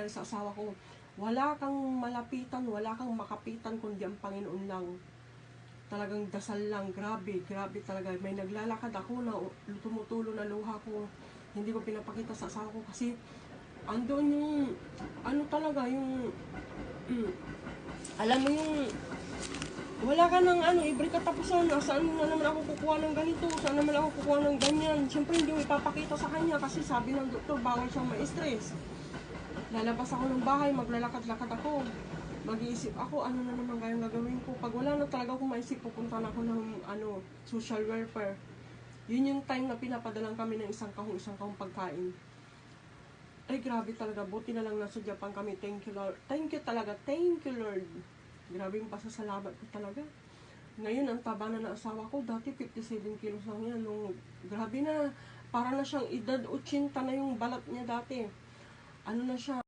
nangyari sa asawa ko. Wala kang malapitan, wala kang makapitan, kundi ang Panginoon lang. Talagang dasal lang, grabe talaga. May naglalakad ako na tumutulo na luha ko. Hindi ko pinapakita sa asawa ko kasi andun yung, ano talaga, yung, alam mo yung, wala ka ng every katapusan, saan na naman ako kukuha ng ganito, saan naman ako kukuha ng ganyan. Siyempre hindi ko ipapakita sa kanya kasi sabi ng doktor, bawal siyang ma-stress. Lalabas ako ng bahay, maglalakad-lakad ako. Mag-iisip ako, ano na naman kayang gagawin ko. Pag wala na talaga akong maisip, pupunta na ako ng social welfare. Yun yung time na pinapadalang kami ng isang kahong pagkain. Ay, grabe talaga. Buti na lang nasa Japan kami. Thank you, Lord. Thank you talaga. Thank you, Lord. Grabe yung pasasalamat ko talaga. Ngayon, ang taba na ng asawa ko. Dati, 57 kilos lang yan. Grabe na. Para na siyang edad 80 na yung balat niya dati. Ano na siya.